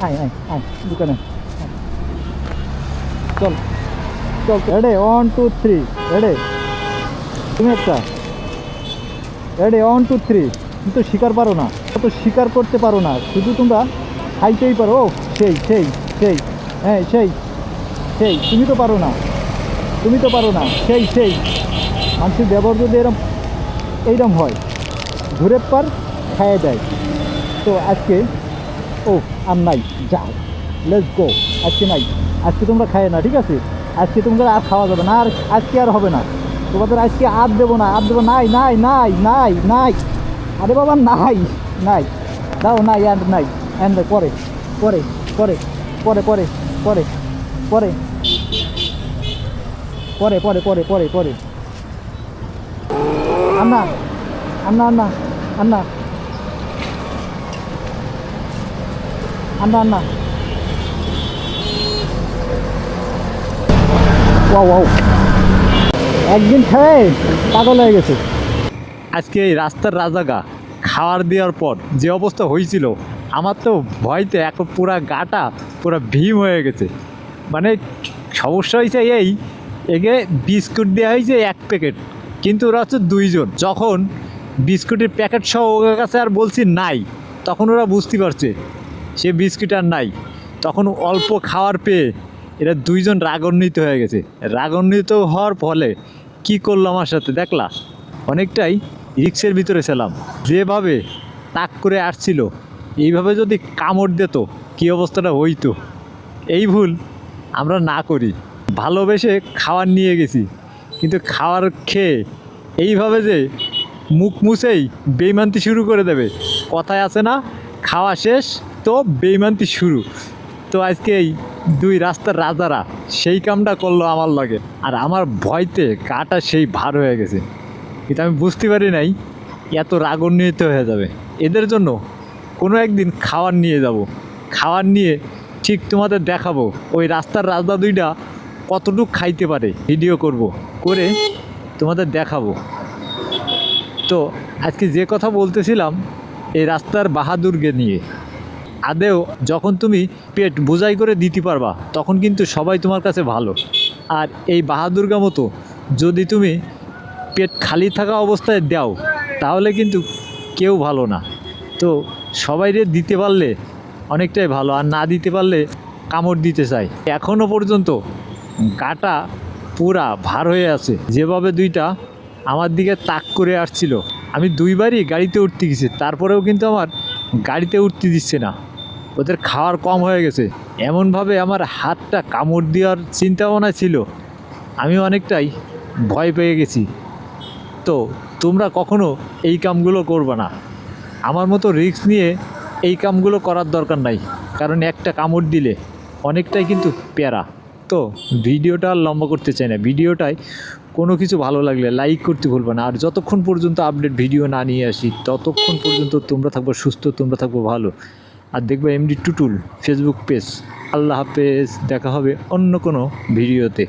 আয় আয় আয় দোকানে চল চল রেডি 1 2 3 রেডি তুমি একটা রেডি 1 2 3 তুমি তো শিকার পারো না তো শিকার করতে পারো না শুধু তোমরা খাইতেই পারো ও সেই সেই সেই হ্যাঁ সেই সেই তুমি তো পারো না তুমি তো পারো না সেই সেই মানুষের ব্যবহার যদি এরম এইরকম হয় ঘুরে পার খাইয়ে দেয় তো আজকে ও আর নাই যাও লেটস গো আজকে নাই আজকে তোমরা খায় না ঠিক আছে আজকে তোমরা আর খাওয়া যাবে না আর আজকে আর হবে না তোমাদের আজকে আর দেবো না আর দেবো নাই নাই নাই নাই নাই আরে বাবা নাই নাই দাও নাই অ্যান্ড নাই অ্যান্ড পরে পরে পরে পরে পরে পরে পরে পরে পরে পরে পরে পরে আন্না আন্না আন্না আন্না আন্না আন্না ওয়াও ওয়াও একদিন খেয়ে পাগল হয়ে গেছে আজকে এই রাস্তার রাজাগা খাওয়ার দেওয়ার পর যে অবস্থা হয়েছিল আমার তো ভয়তে এখন পুরা গাটা পুরা ভীম হয়ে গেছে মানে সমস্যা হয়েছে এই এগে বিস্কুট দেওয়া হয়েছে 1 প্যাকেট কিন্তু ওরা হচ্ছে 2 জন যখন বিস্কুটের প্যাকেট সহ ওদের কাছে আর বলছি নাই তখন ওরা বুঝতে পারছে সে বিস্কুট আর নাই তখন অল্প খাওয়ার পেয়ে এরা 2 জন রাগান্বিত হয়ে গেছে রাগান্বিত হওয়ার ফলে কি করলো আমার সাথে দেখলা অনেকটাই রিক্সের ভিতরে ছিলাম যেভাবে তাক করে আসছিল এইভাবে যদি কামড় দিত কী অবস্থাটা হইতো এই ভুল আমরা না করি ভালোবেসে খাবার নিয়ে গেছি কিন্তু খাবার খেয়ে এইভাবে যে মুখ মুছেই বেইমানতি শুরু করে দেবে কথায় আছে না খাওয়া শেষ তো বেইমানতি শুরু তো আজকে এই 2 রাস্তার রাজারা সেই কামটা করলো আমার লাগে আর আমার ভয়তে গাটা সেই ভার হয়ে গেছে কিন্তু আমি বুঝতে পারি নাই এত রাগান্বিত হয়ে যাবে এদের জন্য কোনো একদিন খাবার নিয়ে যাব খাবার নিয়ে ঠিক তোমাদের দেখাবো ওই রাস্তার রাজা 2টা কতটুকু খাইতে পারে ভিডিও করব করে তোমাদের দেখাবো তো আজকে যে কথা বলতেছিলাম এই রাস্তার বাহাদুরকে নিয়ে আদেও যখন তুমি পেট বোঝাই করে দিতে পারবা তখন কিন্তু সবাই তোমার কাছে ভালো আর এই বাহাদুরগা মতো যদি তুমি পেট খালি থাকা অবস্থায় দাও তাহলে কিন্তু কেউ ভালো না তো সবাইরে দিতে পারলে অনেকটাই ভালো আর না দিতে পারলে কামড় দিতে চাই এখনও পর্যন্ত গাটা পুরা ভার হয়ে আছে যেভাবে 2টা আমার দিকে তাক করে আসছিল আমি 2বারই গাড়িতে উঠতে গেছি তারপরেও কিন্তু আমার গাড়িতে উঠতে দিচ্ছে না ওদের খাওয়ার কম হয়ে গেছে এমনভাবে আমার হাতটা কামড় দেওয়ার চিন্তাভাবনা ছিল আমি অনেকটাই ভয় পেয়ে গেছি তো তোমরা কখনো এই কামগুলো করবে না আমার মতো রিস্ক নিয়ে এই কামগুলো করার দরকার নাই কারণ একটা কামড় দিলে অনেকটাই কিন্তু প্যারা তো ভিডিওটা আর লম্বা করতে চাই না ভিডিওটায় কোনো কিছু ভালো লাগলে লাইক করতে ভুলবে না আর যতক্ষণ পর্যন্ত আপডেট ভিডিও না নিয়ে আসি ততক্ষণ পর্যন্ত তোমরা থাকবে সুস্থ তোমরা থাকবে ভালো আর দেখবে এমডি টুটুল ফেসবুক পেজ আল্লাহ হাফেজ দেখা হবে অন্য কোনো ভিডিওতে।